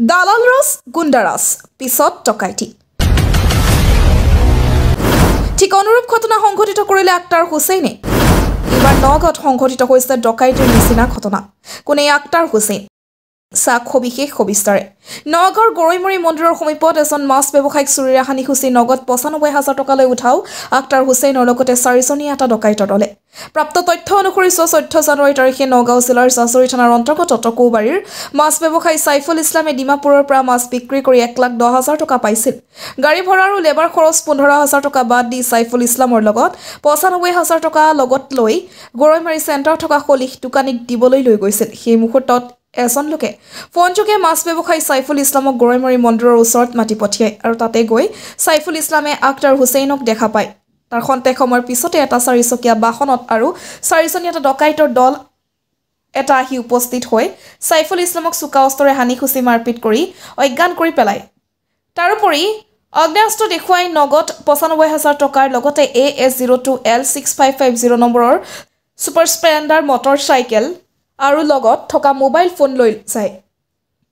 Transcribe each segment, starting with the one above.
দালাল ৰাজ গুণ্ডাৰাজ পিছত টকাইটি ঠিক অনুৰূপ ঘটনা সংঘটিত কৰিলে আক্তাৰ হুছেইনে এবাৰ নগাঁৱত সংঘটিত হৈছে ডকাইতিৰ নিচিনা ঘটনা কোনে আক্তাৰ হুছেইন সবিশেষ সবিস্তাৰে নগাঁৱৰ গৰৈমৰী মন্দিৰৰ সমীপত এজন মাছ ব্যৱসায়িক চুৰিৰে হানি খুচি নগদ ৯৫,০০০ টকালৈ উঠাও আক্তাৰ হুছেইনৰ লগতে ৪জনীয়া এটা ডকাইতৰ দলে প্ৰাপ্ত তথ্য অনুসৰি ১৪ জানুৱাৰী তাৰিখে নগাঁও জিলাৰ জাজৰি থানাৰ অন্তৰ্গত টকৌবাৰীৰ মাছ ব্যৱসায়ী সাইফুল ইছলামে ডিমাপুৰৰ পৰা মাছ বিক্ৰী কৰি ১,১০,০০০ টকা পাইছিল গাড়ী ভড়া আৰু লেবাৰ খৰচ ১৫,০০০ টকা বাদ দি সাইফুল ইছলামৰ লগত ৯৫,০০০ টকা লগত লৈ গৰৈমাৰী চেণ্টাৰ থকা খলিখ দোকানীক দিবলৈ লৈ গৈছিল সেই মুহূৰ্তত এজন লোকে ফোনযোগে মাছ ব্যৱসায়ী সাইফুল ইছলামক গৰৈমাৰী মন্দিৰৰ ওচৰত মাতি পঠিয়ায় আৰু তাতে গৈ সাইফুল ইছলামে আক্তাৰ হুছেইনক দেখা পায় তাৰ খন্তেক সময়ৰ পিছতে এটা ৪চকীয়া বাহনত আৰু ৪জনীয়া এটা ডকাইতৰ দল এটা আহি উপস্থিত হৈ সাইফুল ইছলামক চোকা অস্ত্ৰৰে হানি খুচি মাৰপিট কৰি অজ্ঞান কৰি পেলায় তাৰোপৰি অগ্নেয়াস্ত্ৰ দেখুৱাই নগদ ৯৫,০০০ টকাৰ লগতে AS02L6550 নম্বৰৰ ছুপাৰ স্প্লেণ্ডাৰ মটৰ চাইকেল আৰু লগত থকা মোবাইল ফোন লৈ যায়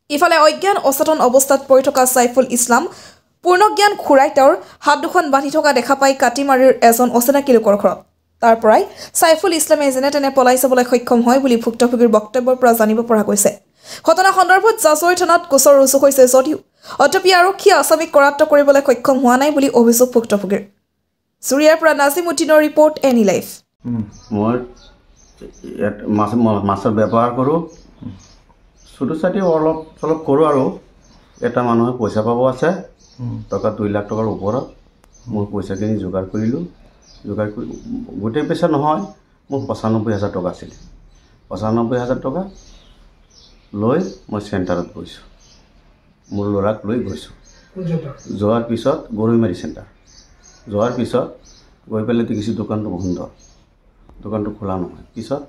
ইফালে অজ্ঞান অচেতন অৱস্থাত পৰি থকা সাইফুল ইছলাম পূৰ্ণজ্ঞান ঘূৰাই তেওঁৰ হাত দুখন বান্ধি থকা দেখা পাই কাটিমাৰীৰ এজন অচিনাকি লোকৰ ঘৰত তাৰ পৰাই সাইফুল ইছলামে যেনে তেনে পলাই যাবলৈ সক্ষম হয় বুলি ভুক্তভোগীৰ বক্তব্যৰ পৰা জানিব পৰা গৈছে ঘটনা সন্দৰ্ভত জাজৰি থানাত গোচৰ ৰুজু হৈছে যদিও অতপি আৰক্ষী আসামিক কৰায়ত্ব কৰিবলৈ সক্ষম হোৱা নাই বুলি অভিযোগ ভুক্তভোগীৰ জুৰিয়াৰ পৰা নাজিমুদ্দিনৰ ৰিপৰ্ট এনি লাইফ মই মাছৰ ব্যৱহাৰ কৰোঁ চুটু চাটি অলপ চলপ কৰোঁ আৰু এটা মানুহে পইচা পাব আছে টকা 2 লাখ টকাৰ ওপৰত মই পইচাখিনি যোগাৰ কৰিলোঁ যোগাৰ কৰি গোটেই পইচা নহয় মোৰ ৯৫,০০০ টকা আছিলে ৯৫,০০০ টকা লৈ মই চেণ্টাৰত গৈছোঁ মোৰ ল'ৰাক লৈ গৈছোঁ যোৱাৰ পিছত গৰৈমাৰী চেণ্টাৰ যোৱাৰ পিছত গৈ পেলাই দেখিছোঁ দোকানটো বন্ধ দোকানটো খোলা নহয় পিছত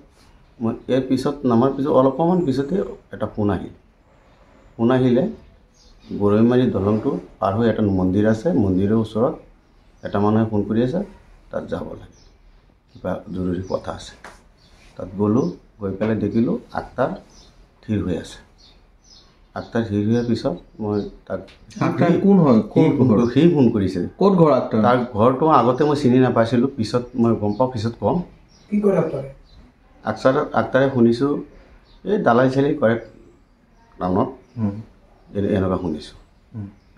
মই ইয়াৰ পিছত নামাৰ পিছত অলপমান পিছতে এটা ফোন আহিলে গৰৈমাৰী দলংটো পাৰ হৈ এটা মন্দিৰ আছে মন্দিৰৰ ওচৰত এটা মানুহে ফোন কৰি আছে তাত যাব লাগে কিবা জৰুৰী কথা আছে তাত গ'লোঁ গৈ পেলাই দেখিলোঁ আক্তাৰ থিৰ হৈ আছে আক্তাৰ থিৰ হোৱাৰ পিছত মই তাক কোন হয় সি ফোন কৰিছে ক'ত ঘৰ আক্তাৰ তাৰ ঘৰটো আগতে মই চিনি নাপাইছিলোঁ পিছত মই গম পাওঁ পিছত ক'ম কি কৰে আক্তাৰে আক্তাৰে শুনিছোঁ এই দালাই চালি কৰে টাউনত এনেকুৱা শুনিছোঁ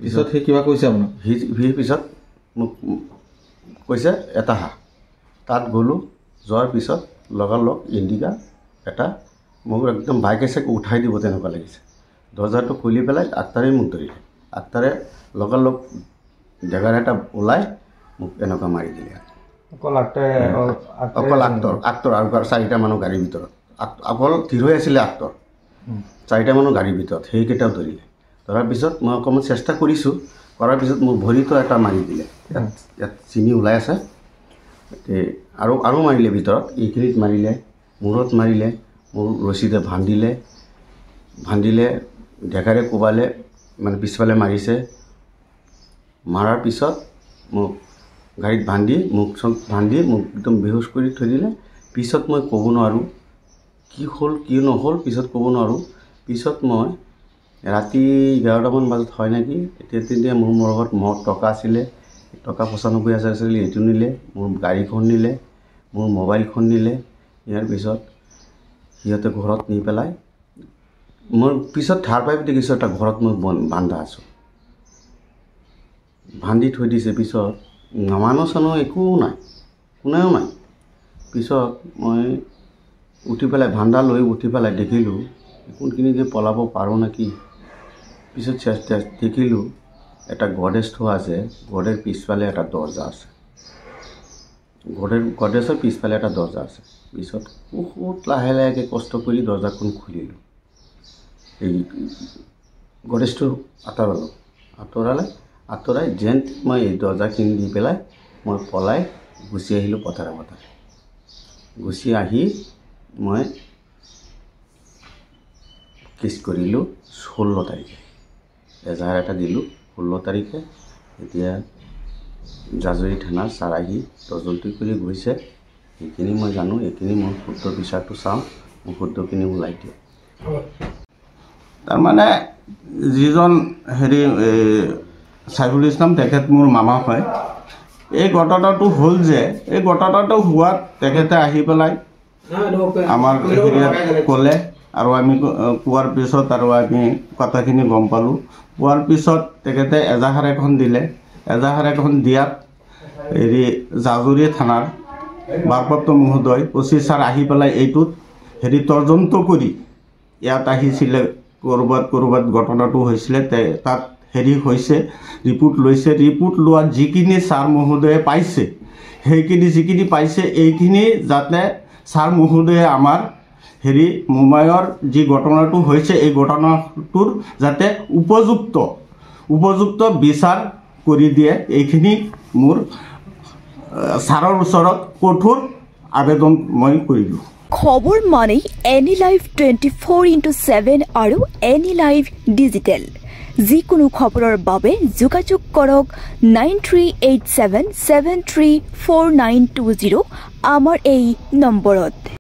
পিছত সি কিবা কৈছে আপোনাক সি পিছত মোক কৈছে এটা হাঁহ তাত গ'লোঁ যোৱাৰ পিছত লগালগ ইণ্ডিকা এটা মোক একদম বাইকে চাইকে উঠাই দিব তেনেকুৱা লাগিছে দৰ্জাটো খুলি পেলাই আক্তাৰেই মোক ধৰিলে আক্তাৰে লগালগ জেগাৰ এটা ওলাই মোক এনেকুৱা মাৰি দিলে অকল আক্তৰ আৰু 4টা মানুহ গাড়ীৰ ভিতৰত অকল থিৰ হৈ আছিলে আক্তৰ 4টা মানুহ গাড়ীৰ ভিতৰত সেইকেইটাও ধৰিলে ধৰাৰ পিছত মই অকণমান চেষ্টা কৰিছোঁ কৰাৰ পিছত মোৰ ভৰিটো এটা মাৰি দিলে ইয়াত চিনি ওলাই আছে আৰু মাৰিলে ভিতৰত এইখিনিত মাৰিলে মূৰত মাৰিলে মোৰ ৰছীতে ভান্দিলে ডেকাৰে কোবালে মানে পিছফালে মাৰিছে মাৰাৰ পিছত মোক গাড়ীত মোক একদম বেহুচ কৰি থৈ দিলে পিছত মই ক'ব নোৱাৰোঁ কি হ'ল কি নহ'ল পিছত ক'ব নোৱাৰোঁ পিছত মই ৰাতি 11টামান বজাত হয় নেকি তেতিয়া মোৰ লগত টকা আছিলে টকা ৯৫,০০০ আছিলে এইটো নিলে মোৰ গাড়ীখন নিলে মোৰ মোবাইলখন নিলে ইয়াৰ পিছত সিহঁতে ঘৰত নি পেলাই মই পিছত ধাৰ পাই দেখিছোঁ এটা ঘৰত মই বান্ধা আছোঁ বান্ধি থৈ দিছে পিছত মানুহ চানুহ একো নাই কোনেও নাই পিছত মই উঠি পেলাই ভাণ্ডা লৈ উঠি পেলাই দেখিলোঁ কোনখিনি যে পলাব পাৰোঁ নেকি পিছত দেখিলোঁ এটা গডেজ থোৱা আছে গডেৰ পিছফালে এটা দৰ্জা আছে গডেজৰ পিছফালে এটা দৰ্জা আছে পিছত বহুত লাহে লাহেকৈ কষ্ট কৰি দৰ্জাখন খুলিলোঁ এই গডেজটো আঁতৰাই যেন মই এই দৰ্জাখিনি দি পেলাই মই পলাই গুচি আহিলোঁ পথাৰে গুচি আহি মই কেছ কৰিলোঁ 16 তাৰিখে এজাহাৰ এটা দিলোঁ 16 তাৰিখে এতিয়া জাজৰি থানাৰ ছাৰ আহি তদন্ত কৰি গৈছে সেইখিনি মই জানো এইখিনি মই শুদ্ধ বিচাৰটো চাওঁ মই শুদ্ধখিনি ওলাই দিওঁ তাৰমানে যিজন হেৰি চাইফুল ইছলাম তেখেত মোৰ মামা হয়। এই ঘটনাটো হ'ল যে এই ঘটনাটো হোৱাত তেখেতে আহি পেলাই আমাৰ হেৰিয়াত ক'লে আৰু আমি কোৱাৰ পিছত আৰু আমি কথাখিনি গম পালোঁ। পোৱাৰ পিছত তেখেতে এজাহাৰ এখন দিলে। এজাহাৰ এখন দিয়াত হেৰি জাজুৰী থানাৰ ভাৰপ্ৰাপ্ত মহোদয় OC ছাৰ আহি পেলাই এইটোত হেৰি তদন্ত কৰি ইয়াত আহিছিলে। ক'ৰবাত ঘটনাটো হৈছিলে তাত হেৰি হৈছে, ৰিপৰ্ট লৈছে। ৰিপৰ্ট লোৱাত যিখিনি ছাৰ মহোদয়ে পাইছে সেইখিনি যিখিনি পাইছে এইখিনি যাতে ছাৰ মহোদয়ে আমাৰ হেৰি মুম্বাইৰ যি ঘটনাটো হৈছে এই ঘটনাটোৰ যাতে উপযুক্ত বিচাৰ কৰি দিয়ে, এইখিনি মোৰ ছাৰৰ ওচৰত কঠোৰ আবেদন মই কৰিলোঁ। খবৰ মানে এনি লাইভ 24/7 আৰু এনি লাইভ ডিজিটেল। যিকোনো খবৰৰ বাবে যোগাযোগ কৰক 9387734920 আমাৰ এই নম্বৰত।